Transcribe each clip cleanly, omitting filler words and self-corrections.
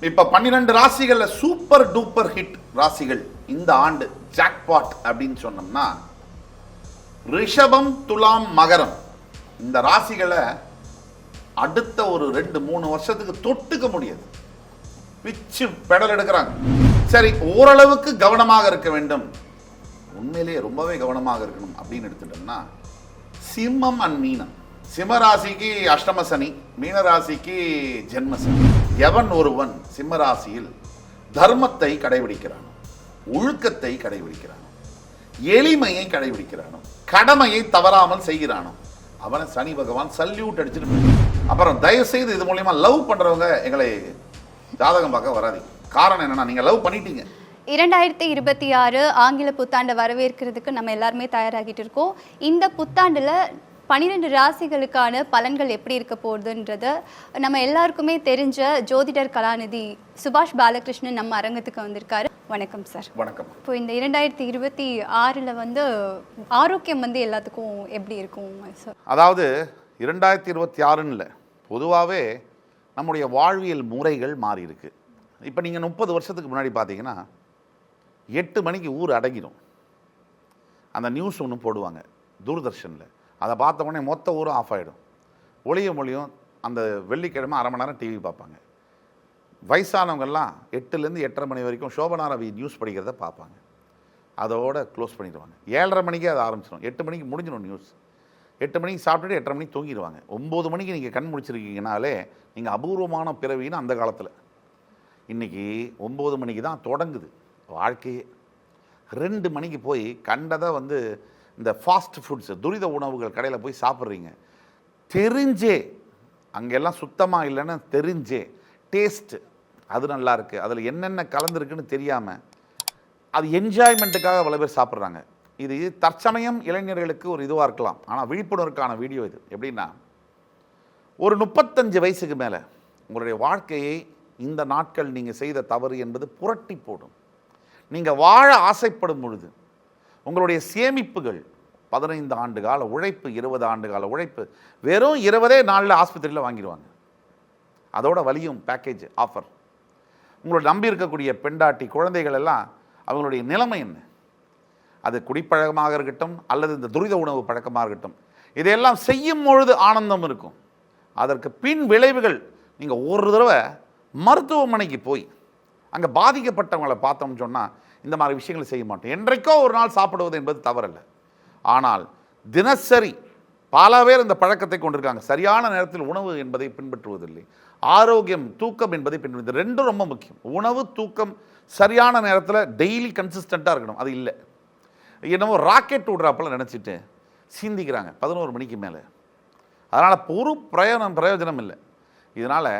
இப்ப 12 ராசிகள்ல super duper hit ராசிகள் இந்த ஆண்டு ஜாக்பாட் அப்படின்னு சொன்னோம்னா ரிஷபம், துலாம், மகரம் இந்த ராசிகளை அடுத்த ஒரு 2-3 வருஷத்துக்கு தொட்டுக்க முடியாது. பிச்சு பெடல் எடுக்கிறாங்க. சரி, ஓரளவுக்கு கவனமாக இருக்க வேண்டும், உண்மையிலேயே ரொம்பவே கவனமாக இருக்கணும் அப்படின்னு எடுத்துட்டோம்னா சிம்மம் அண்ட் மீனம். சிம்ம ராசிக்கு அஷ்டம சனி, மீன ராசிக்கு ஜென்ம சனி. எவன் ஒருவன் சிம்ம ராசியில் தர்மத்தை கடைபிடிக்கிறானோ, ஒழுக்கத்தை கடைபிடிக்கிறானோ, எளிமையை கடைபிடிக்கிறானோ, கடமையை தவறாமல் செய்கிறானோ அவனை சனி பகவான் சல்யூட் அடிச்சுட்டு. அப்புறம் தயவு செய்து இது மூலியமா லவ் பண்றவங்க எங்களை ஜாதகம் பார்க்க வராதீங்க. காரணம் என்னன்னா, நீங்க லவ் பண்ணிட்டீங்க. 2026 ஆங்கில புத்தாண்டை வரவேற்கிறதுக்கு நம்ம எல்லாருமே தயாராகிட்டு இருக்கோம். இந்த புத்தாண்டுல 12 ராசிகளுக்கான பலன்கள் எப்படி இருக்க போகுதுன்றத நம்ம எல்லாருக்குமே தெரிஞ்ச ஜோதிடர் கலாநிதி சுபாஷ் பாலகிருஷ்ணன் நம்ம அரங்கத்துக்கு வந்திருக்காரு. வணக்கம் சார். வணக்கம். இப்போ இந்த 2026ல் வந்து ஆரோக்கியம் வந்து எல்லாத்துக்கும் எப்படி இருக்கும் சார்? அதாவது 2026ன்னு இல்லை, பொதுவாகவே நம்முடைய வாழ்வியல் முறைகள் மாறி இருக்கு. இப்போ நீங்கள் 30 வருஷத்துக்கு முன்னாடி பார்த்தீங்கன்னா 8 மணிக்கு ஊர் அடங்கிடும். அந்த நியூஸ் ஒன்று போடுவாங்க தூர்தர்ஷனில், அதை பார்த்த உடனே மொத்த ஊரும் ஆஃப் ஆகிடும். ஒளிய மொழியும் அந்த வெள்ளிக்கிழமை அரை மணி நேரம் டிவி பார்ப்பாங்க. வயசானவங்கெல்லாம் 8லேருந்து 8:30 மணி வரைக்கும் சோபனா ரவி நியூஸ் படிக்கிறத பார்ப்பாங்க. அதோட க்ளோஸ் பண்ணிடுவாங்க. 7:30 மணிக்கே அதை ஆரம்பிச்சிடும். 8 மணிக்கு முடிஞ்சிடும் நியூஸ். 8 மணிக்கு சாப்பிட்டுட்டு 8:30 மணிக்கு தூங்கிடுவாங்க. 9 மணிக்கு நீங்கள் கண் முடிச்சிருக்கீங்கனாலே நீங்கள் அபூர்வமான பிறவின்னு அந்த காலத்தில். இன்றைக்கி 9 மணிக்கு தான் தொடங்குது வாழ்க்கையே. 2 மணிக்கு போய் கண்டதை வந்து இந்த ஃபாஸ்ட் ஃபுட்ஸ், துரித உணவுகள் கடையில் போய் சாப்பிட்றீங்க. தெரிஞ்சே, அங்கெல்லாம் சுத்தமாக இல்லைன்னு தெரிஞ்சே, டேஸ்ட்டு அது நல்லா இருக்குது, அதில் என்னென்ன கலந்துருக்குன்னு தெரியாமல் அது என்ஜாய்மெண்ட்டுக்காக பல பேர் சாப்பிட்றாங்க. இது தற்சமயம் இளைஞர்களுக்கு ஒரு இதுவாக இருக்கலாம், ஆனால் விழிப்புணர்வுக்கான வீடியோ இது. எப்படின்னா, ஒரு 35 வயசுக்கு மேலே உங்களுடைய வாழ்க்கையை இந்த நாட்கள் நீங்கள் செய்த தவறு என்பது புரட்டி போடும். நீங்கள் வாழ ஆசைப்படும் பொழுது உங்களுடைய சேமிப்புகள் 15 ஆண்டு கால உழைப்பு, 20 ஆண்டு கால உழைப்பு வெறும் 20 நாளில் ஆஸ்பத்திரியில் வாங்கிடுவாங்க. அதோட வலியும் பேக்கேஜ் ஆஃபர். உங்களை நம்பி இருக்கக்கூடிய பெண்டாட்டி குழந்தைகள் எல்லாம் அவங்களுடைய நிலைமை என்ன? அது குடிப்பழக்கமாக இருக்கட்டும் அல்லது இந்த துரித உணவு பழக்கமாக இருக்கட்டும், இதையெல்லாம் செய்யும் பொழுது ஆனந்தம் இருக்கும். அதற்கு பின் விளைவுகள், நீங்கள் ஒரு தடவை மருத்துவமனைக்கு போய் அங்கே பாதிக்கப்பட்டவங்களை பார்த்தோம்னு சொன்னால் இந்த மாதிரி விஷயங்களை செய்ய மாட்டோம். என்றைக்கோ ஒரு நாள் சாப்பிடுவது என்பது தவறல்ல. ஆனால் தினசரி பல பேர் இந்த பழக்கத்தை கொண்டிருக்காங்க. சரியான நேரத்தில் உணவு என்பதை பின்பற்றுவதில்லை. ஆரோக்கியம், தூக்கம் என்பதை பின்பற்றுவது, ரெண்டும் ரொம்ப முக்கியம். உணவு, தூக்கம் சரியான நேரத்தில் டெய்லி கன்சிஸ்டண்ட்டாக இருக்கணும். அது இல்லை, என்னவோ ராக்கெட் விடுறாப்பில் நினச்சிட்டு சிந்திக்கிறாங்க 11 மணிக்கு மேலே. அதனால் ஒரு பிரயோஜனம் இல்லை. இதனால்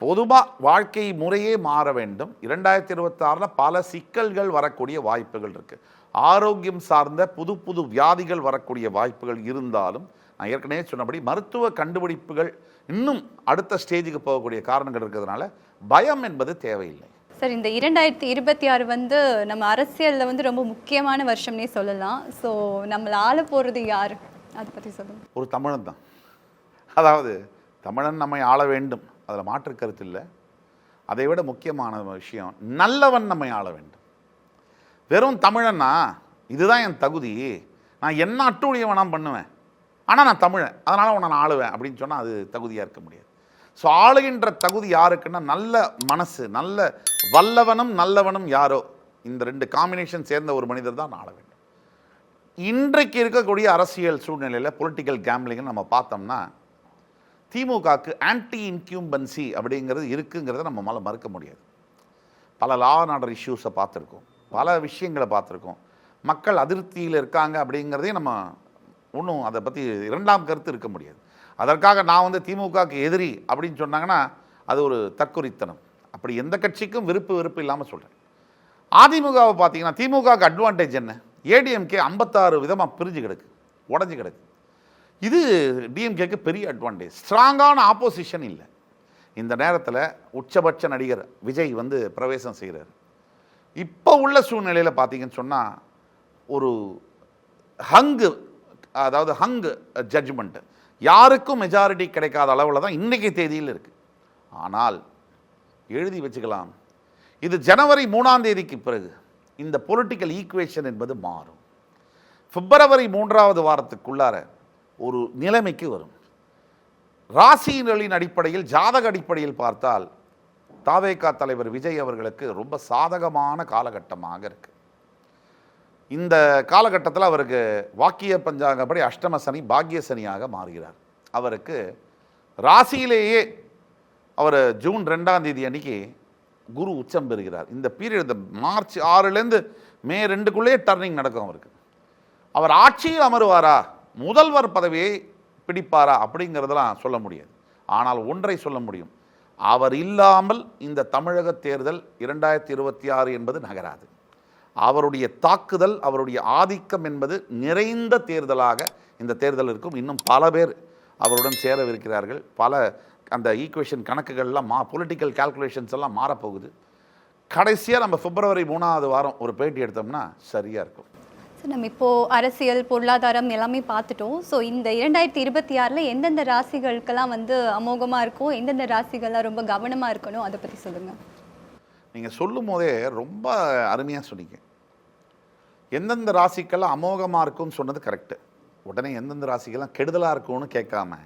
பொதுவாக வாழ்க்கை முறையே மாற வேண்டும். 2026 பல சிக்கல்கள் வரக்கூடிய வாய்ப்புகள் இருக்குது. ஆரோக்கியம் சார்ந்த புது புது வியாதிகள் வரக்கூடிய வாய்ப்புகள் இருந்தாலும், நான் ஏற்கனவே சொன்னபடி மருத்துவ கண்டுபிடிப்புகள் இன்னும் அடுத்த ஸ்டேஜுக்கு போகக்கூடிய காரணங்கள் இருக்கிறதுனால பயம் என்பது தேவையில்லை. சார், இந்த 2026 வந்து நம்ம அரசியலில் வந்து ரொம்ப முக்கியமான வருஷம்னே சொல்லலாம். ஸோ நம்மளை ஆள போகிறது யார், அதை பற்றி சொல்லுங்கள். ஒரு தமிழன் தான். அதாவது தமிழன் நம்மை ஆள வேண்டும், அதில் மாற்று கருத்து இல்லை. அதை விட முக்கியமான விஷயம், நல்லவன் நம்மை ஆள வேண்டும். வெறும் தமிழன்னா இதுதான் என் தகுதி, நான் என்ன அட்டூழியம் வேணாம் பண்ணுவேன், ஆனால் நான் தமிழன் அதனால் உன்னை நான் ஆளுவேன் அப்படின்னு சொன்னால் அது தகுதியாக இருக்க முடியாது. ஸோ ஆளுகின்ற தகுதி யாருக்குன்னா, நல்ல மனசு, நல்ல வல்லவனும் நல்லவனும் யாரோ, இந்த 2 காம்பினேஷன் சேர்ந்த ஒரு மனிதர் தான் ஆள வேண்டும். இன்றைக்கு இருக்கக்கூடிய அரசியல் சூழ்நிலையில் பொலிட்டிக்கல் கேம்லிங்னு நம்ம பார்த்தோம்னா, திமுகவுக்கு ஆன்டி இன்க்யூம்பன்சி அப்படிங்கிறது இருக்குங்கிறத நம்ம மறுக்க முடியாது. பல லா அண்ட் ஆர்டர் இஷ்யூஸை பார்த்துருக்கோம், பல விஷயங்களை பார்த்துருக்கோம். மக்கள் அதிருப்தியில் இருக்காங்க அப்படிங்கிறதையும் நம்ம ஒன்றும் அதை பற்றி 2ஆம் கருத்து இருக்க முடியாது. அதற்காக நான் வந்து திமுகவுக்கு எதிரி அப்படின்னு சொன்னாங்கன்னா அது ஒரு தற்குறித்தனம். அப்படி எந்த கட்சிக்கும் விருப்பு இல்லாமல் சொல்கிறேன். அதிமுகவை பார்த்தீங்கன்னா, திமுகவுக்கு அட்வான்டேஜ் என்ன? ஏடிஎம்கே 56 விதமாக பிரிஞ்சு கிடக்கு, உடஞ்சி கிடக்கு. இது டிஎம்கேக்கு பெரிய அட்வான்டேஜ். ஸ்ட்ராங்கான ஆப்போசிஷன் இல்லை. இந்த நேரத்தில் உச்சபட்ச நடிகர் விஜய் வந்து பிரவேசம் செய்கிறார். இப்போ உள்ள சூழ்நிலையில் பார்த்தீங்கன்னு சொன்னால் ஒரு ஹங்கு ஜட்ஜ்மெண்ட்டு, யாருக்கும் மெஜாரிட்டி கிடைக்காத அளவில் தான் இன்றைக்கி தேதியில் இருக்குது. ஆனால் எழுதி வச்சுக்கலாம். இது ஜனவரி 3ஆம் தேதிக்கு பிறகு இந்த பொலிட்டிக்கல் ஈக்குவேஷன் என்பது மாறும். பிப்ரவரி 3வது வாரத்துக்குள்ளார ஒரு நிலைமைக்கு வரும். ராசியினர்களின் அடிப்படையில், ஜாதக அடிப்படையில் பார்த்தால் தாவேகா தலைவர் விஜய் அவர்களுக்கு ரொம்ப சாதகமான காலகட்டமாக இருக்கு. இந்த காலகட்டத்தில் அவருக்கு வாக்கிய பஞ்சாங்கப்படி அஷ்டம சனி பாக்கிய சனியாக மாறுகிறார். அவருக்கு ராசியிலேயே அவர் ஜூன் 2ஆம் தேதி அன்னைக்கு குரு உச்சம் பெறுகிறார். இந்த பீரியட், இந்த மார்ச் 6லேருந்து மே 2க்குள்ளே டர்னிங் நடக்கும் அவருக்கு. அவர் ஆட்சியில் அமருவாரா, முதல்வர் பதவியை பிடிப்பாரா அப்படிங்கிறதெல்லாம் சொல்ல முடியாது. ஆனால் ஒன்றை சொல்ல முடியும், அவர் இல்லாமல் இந்த தமிழக தேர்தல் 2026 என்பது நகராது. அவருடைய தாக்குதல், அவருடைய ஆதிக்கம் என்பது நிறைந்த தேர்தலாக இந்த தேர்தல் இருக்கும். இன்னும் பல பேர் அவருடன் சேரவிருக்கிறார்கள். பல அந்த ஈக்குவேஷன் கணக்குகள்லாம் பொலிட்டிக்கல் கால்குலேஷன்ஸ் எல்லாம் மாறப்போகுது. கடைசியாக நம்ம பிப்ரவரி 3வது வாரம் ஒரு பேட்டி எடுத்தோம்னா சரியாக இருக்கும். நம்ம இப்போ அரசியல், பொருளாதாரம் எல்லாமே பார்த்துட்டோம். ஸோ இந்த 2026ல் எந்தெந்த ராசிகளுக்கெல்லாம் வந்து அமோகமாக இருக்கும், எந்தெந்த ராசிகள்லாம் ரொம்ப கவனமாக இருக்கணும், அதை பற்றி சொல்லுங்கள். நீங்கள் சொல்லும் போதே ரொம்ப அருமையாக சொன்னீங்க. எந்தெந்த ராசிக்கெல்லாம் அமோகமாக இருக்கும்னு சொன்னது கரெக்டு. உடனே எந்தெந்த ராசிக்கெல்லாம் கெடுதலாக இருக்கும்னு கேட்காம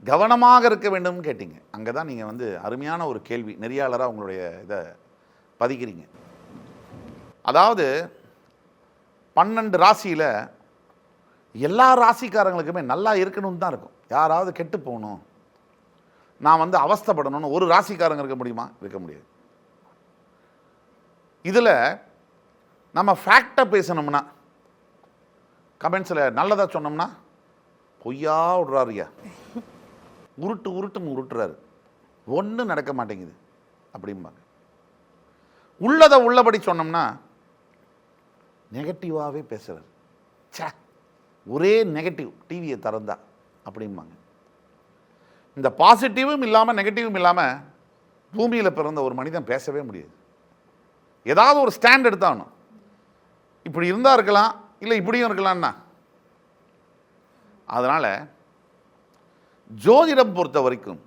கவனமாக இருக்க வேண்டும்னு கேட்டீங்க. அங்கே தான் நீங்கள் வந்து அருமையான ஒரு கேள்வி நெறியாளராக உங்களுடைய இதை பதிக்கிறீங்க. அதாவது 12 ராசியில் எல்லா ராசிக்காரங்களுக்குமே நல்லா இருக்கணும்னு தான் இருக்கும். யாராவது கெட்டு போகணும், நான் வந்து அவஸ்தைப்படணும்னு ஒரு ராசிக்காரங்க இருக்க முடியுமா? இருக்க முடியாது. இதில் நம்ம ஃபேக்டை பேசணும்னா, கமெண்ட்ஸில் நல்லதாக சொன்னோம்னா பொய்யா விடுறாருயா, உருட்டுன்னு உருட்டுறாரு, ஒன்றும் நடக்க மாட்டேங்குது அப்படிம்பாங்க. உள்ளதை உள்ளபடி சொன்னோம்னா நெகட்டிவாகவே பேசுகிறார், சே ஒரே நெகட்டிவ் டிவியை திறந்தா அப்படிம்பாங்க. இந்த பாசிட்டிவும் இல்லாமல் நெகட்டிவும் இல்லாமல் பூமியில் பிறந்த ஒரு மனிதன் பேசவே முடியாது. ஏதாவது ஒரு ஸ்டாண்ட் எடுத்தாகணும். இப்படி இருந்தால் இருக்கலாம், இல்லை இப்படியும் இருக்கலாம்னா. அதனால் ஜோதிடம் பொறுத்த வரைக்கும்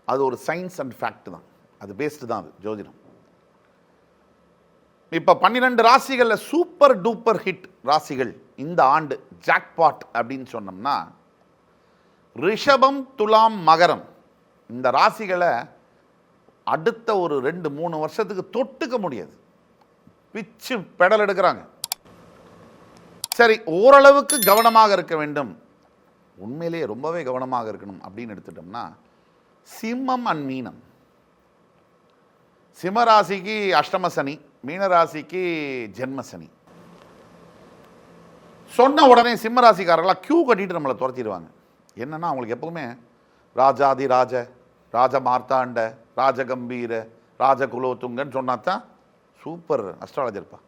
அது ஒரு சயின்ஸ் அண்ட் ஃபேக்ட் தான், அது பேஸ்டு தான் அது ஜோதிடம். இப்போ 12 ராசிகளில் சூப்பர் டூப்பர் ஹிட் ராசிகள் இந்த ஆண்டு ஜாக்பாட் அப்படின்னு சொன்னோம்னா ரிஷபம், துலாம், மகரம், இந்த ராசிகளை அடுத்த ஒரு 2-3 வருஷத்துக்கு தொட்டுக்க முடியாது, பிச்சு பெடல் எடுக்கிறாங்க. சரி, ஓரளவுக்கு கவனமாக இருக்க வேண்டும், உண்மையிலேயே ரொம்பவே கவனமாக இருக்கணும் அப்படின்னு எடுத்துட்டோம்னா சிம்மம் அண்ட் மீனம். சிம்மராசிக்கு அஷ்டம சனி, மீனராசிக்கு ஜென்ம சனி. சொன்ன உடனே சிம்மராசிக்காரர்களாக கியூ கட்டிட்டு நம்மளை துரத்திடுவாங்க. என்னன்னா அவங்களுக்கு எப்பவுமே ராஜாதி ராஜ, ராஜ மார்த்தாண்ட, ராஜகம்பீர, ராஜகுலோத்துங்கன்னு சொன்னாதான் சூப்பர் அஸ்ட்ராலஜர்ப்பா.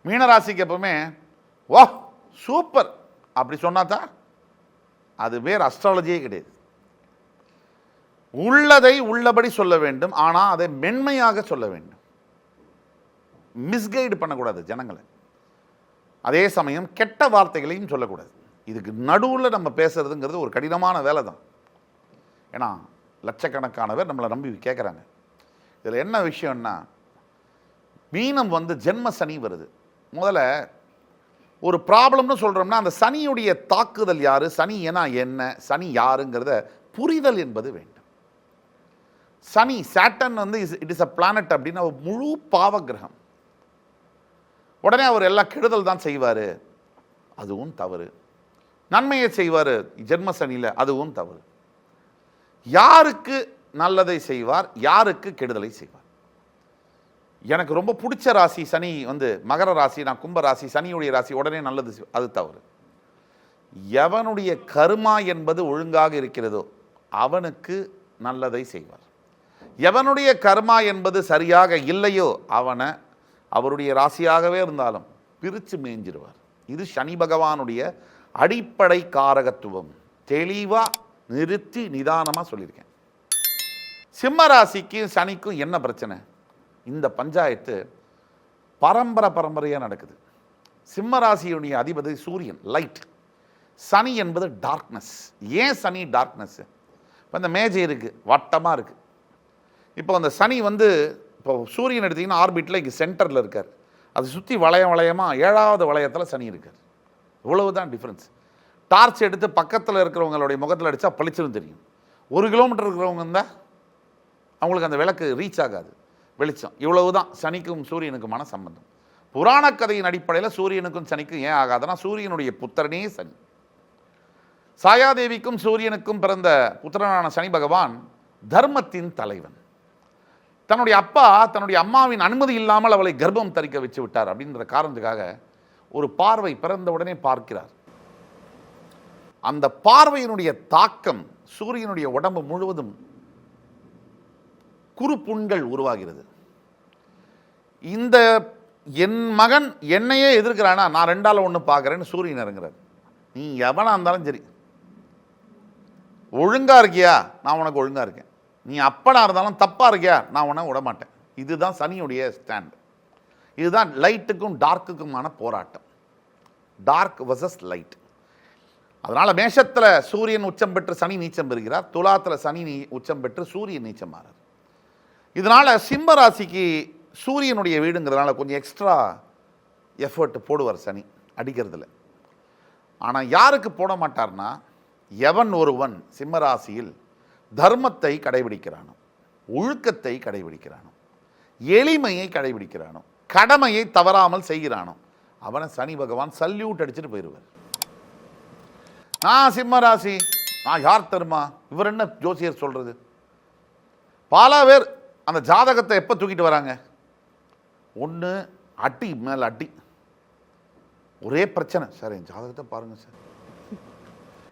மீனராசிக்கு எப்பவுமே வா சூப்பர் அப்படி சொன்னாதான் அது வேறு அஸ்ட்ராலஜியே கிடையாது. உள்ளதை உள்ளபடி சொல்ல வேண்டும், ஆனால் அதை மென்மையாக சொல்ல வேண்டும். மிஸ்கைடு பண்ணக்கூடாது ஜனங்களை. அதே சமயம் கெட்ட வார்த்தைகளையும் சொல்லக்கூடாது. இதுக்கு நடுவில் நம்ம பேசுறதுங்கிறது ஒரு கடினமான வேலை தான். ஏன்னா லட்சக்கணக்கானவர் நம்மளை நம்பி கேட்குறாங்க. இதில் என்ன விஷயம்னா, மீனம் வந்து ஜென்ம சனி வருது. முதல்ல ஒரு ப்ராப்ளம்னு சொல்கிறோம்னா அந்த சனியுடைய தாக்குதல் யார், சனி ஏன்னா என்ன, சனி யாருங்கிறத புரிதல் என்பது வேண்டும். சனி, சாட்டன் வந்து இட் இஸ் அ பிளானட் அப்படின்னு ஒரு முழு பாவ கிரகம். உடனே அவர் எல்லாம் கெடுதல் தான் செய்வார், அதுவும் தவறு. நன்மையை செய்வார் ஜென்ம சனியில், அதுவும் தவறு. யாருக்கு நல்லதை செய்வார், யாருக்கு கெடுதலை செய்வார். எனக்கு ரொம்ப பிடிச்ச ராசி சனி வந்து மகர ராசி, நான் கும்ப ராசி, சனியுடைய ராசி, உடனே நல்லது, அது தவறு. எவனுடைய கர்மா என்பது ஒழுங்காக இருக்கிறதோ அவனுக்கு நல்லதை செய்வார். எவனுடைய கர்மா என்பது சரியாக இல்லையோ அவனை அவருடைய ராசியாகவே இருந்தாலும் பிரித்து மேய்ஞ்சிருவார். இது சனி பகவானுடைய அடிப்படை காரகத்துவம். தெளிவாக நிறுத்தி நிதானமாக சொல்லியிருக்கேன். சிம்ம ராசிக்கும் சனிக்கும் என்ன பிரச்சனை? இந்த பஞ்சாயத்து பரம்பரையாக நடக்குது. சிம்ம ராசியுடைய அதிபதி சூரியன், லைட். சனி என்பது டார்க்னஸ். ஏன் சனி டார்க்னஸ்? இப்போ இந்த மேஜை இருக்குது, வட்டமாக இருக்குது. இப்போ அந்த சனி வந்து இப்போ சூரியன் எடுத்திங்கன்னா ஆர்பிட்டில் இங்கே சென்டரில் இருக்கார். அது சுற்றி வளையமாக 7வது வளையத்தில் சனி இருக்கார். இவ்வளவு தான் டிஃப்ரென்ஸ். டார்ச் எடுத்து பக்கத்தில் இருக்கிறவங்களுடைய முகத்தில் அடித்தா பளிச்சுன்னு தெரியும். 1 கிலோமீட்டர் இருக்கிறவங்க இருந்தால் அவங்களுக்கு அந்த விளக்கு ரீச் ஆகாது, வெளிச்சம். இவ்வளவு தான் சனிக்கும் சூரியனுக்குமான சம்பந்தம். புராண கதையின் அடிப்படையில் சூரியனுக்கும் சனிக்கும் ஏன் ஆகாதுன்னா, சூரியனுடைய புத்திரனே சனி. சாயாதேவிக்கும் சூரியனுக்கும் பிறந்த புத்திரனான சனி பகவான் தர்மத்தின் தலைவன். தன்னுடைய அப்பா தன்னுடைய அம்மாவின் அனுமதி இல்லாமல் அவளை கர்ப்பம் தரிக்க வச்சு விட்டார் அப்படின்ற காரணத்துக்காக ஒரு பார்வை பிறந்த உடனே பார்க்கிறார். அந்த பார்வையினுடைய தாக்கம் சூரியனுடைய உடம்பு முழுவதும் குறுப்புண்கள் உருவாகிறது. இந்த என் மகன் என்னையே எதிர்க்கிறானா, நான் 2-1 பார்க்குறேன்னு சூரியன் இறங்குறார். நீ எவனா இருந்தாலும் சரி, ஒழுங்கா இருக்கியா, நான் உனக்கு ஒழுங்கா இருக்கேன். நீ அப்பனா இருந்தாலும் தப்பா இருக்கியா, நான் உன்னை விடமாட்டேன். இதுதான் சனியுடைய ஸ்டாண்ட். இதுதான் லைட்டுக்கும் டார்க்குக்குமான போராட்டம். Dark versus light. அதனால மேஷத்தில் சூரியன் உச்சம் பெற்று சனி நீச்சம் பெறுகிறார். துலாத்தில் சனி உச்சம் பெற்று சூரியன் நீச்சம் மாறார். இதனால சிம்ம ராசிக்கு சூரியனுடைய வீடுங்கிறதுனால கொஞ்சம் எக்ஸ்ட்ரா எஃபர்ட் போடுவார் சனி அடிக்கிறதுல. ஆனால் யாருக்கு போட மாட்டார்னா, எவன் ஒருவன் சிம்ம ராசியில் தர்மத்தை கடைபிடிக்கிறானோ, ஒழுக்கத்தை கடைபிடிக்கிறானோ, எளிமையை கடைபிடிக்கிறானோ, கடமையை தவறாமல் செய்கிறானோ, அவனை சனி பகவான் சல்யூட் அடிச்சுட்டு போயிடுவார். நான் சிம்ம ராசி, நான் யார் தருமா, இவர் என்ன ஜோசியர் சொல்றது? பல பேர் அந்த ஜாதகத்தை எப்போ தூக்கிட்டு வராங்க, ஒன்று அட்டி மேலே அட்டி, ஒரே பிரச்சனை. சார் என் ஜாதகத்தை பாருங்கள் சார்.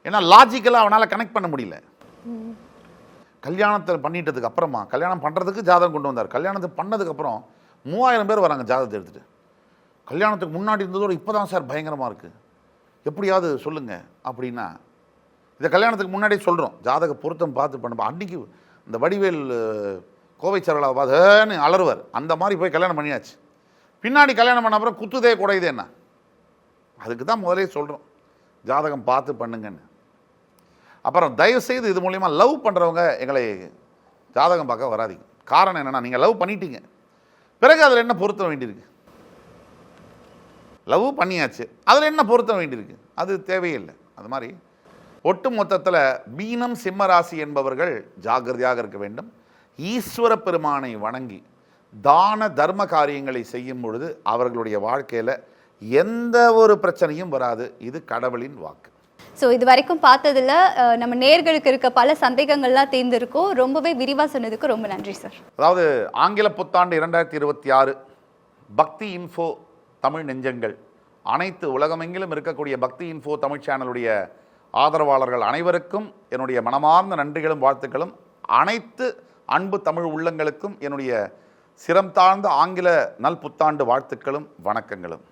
ஏன்னா லாஜிக்கலாக அவனால் கனெக்ட் பண்ண முடியல. கல்யாணத்தை பண்ணிட்டதுக்கு அப்புறமா, கல்யாணம் பண்ணுறதுக்கு ஜாதகம் கொண்டு வந்தார். கல்யாணத்தை பண்ணதுக்கப்புறம் 3000 பேர் வராங்க ஜாதகத்தை எடுத்துகிட்டு. கல்யாணத்துக்கு முன்னாடி இருந்ததோடு இப்போ தான் சார் பயங்கரமாக இருக்குது, எப்படியாவது சொல்லுங்கள் அப்படின்னா, இதை கல்யாணத்துக்கு முன்னாடியே சொல்கிறோம். ஜாதக பொருத்தம் பார்த்து பண்ண அன்றைக்கி இந்த வடிவேல் கோவை சரளாவை பார்த்துன்னு அலறுவார். அந்த மாதிரி போய் கல்யாணம் பண்ணியாச்சு. பின்னாடி கல்யாணம் பண்ண அப்புறம் குத்துதே குடையுதே என்ன? அதுக்கு தான் முதலே சொல்கிறோம், ஜாதகம் பார்த்து பண்ணுங்கன்னு. அப்புறம் தயவுசெய்து இது மூலிமா லவ் பண்ணுறவங்க எங்களை ஜாதகம் பார்க்க வராதிங்க. காரணம் என்னென்னா, நீங்கள் லவ் பண்ணிட்டீங்க, பிறகு அதில் என்ன பொருத்த வேண்டியிருக்கு? லவ் பண்ணியாச்சு, அதில் என்ன பொருத்த வேண்டியிருக்கு? அது தேவையில்லை. அது மாதிரி ஒட்டு மொத்தத்தில் மீனம் சிம்ம ராசி என்பவர்கள் ஜாக்கிரதையாக இருக்க வேண்டும். ஈஸ்வர பெருமானை வணங்கி தான தர்ம காரியங்களை செய்யும் பொழுது அவர்களுடைய வாழ்க்கையில் எந்த ஒரு பிரச்சனையும் வராது. இது கடவுளின் வாக்கு. ஸோ இது வரைக்கும் பார்த்ததில் நம்ம நேர்களுக்கு இருக்க பல சந்தேகங்கள்லாம் தேர்ந்திருக்கும். ரொம்பவே விரிவாக சொன்னதுக்கு ரொம்ப நன்றி சார். அதாவது ஆங்கில புத்தாண்டு 2026 பக்தி இன்ஃபோ தமிழ் நெஞ்சங்கள், அனைத்து உலகமெங்கிலும் இருக்கக்கூடிய பக்தி இன்ஃபோ தமிழ் சேனலுடைய ஆதரவாளர்கள் அனைவருக்கும் என்னுடைய மனமார்ந்த நன்றிகளும் வாழ்த்துக்களும். அனைத்து அன்பு தமிழ் உள்ளங்களுக்கும் என்னுடைய சிரம் தாழ்ந்த ஆங்கில நல் புத்தாண்டு வாழ்த்துக்களும் வணக்கங்களும்.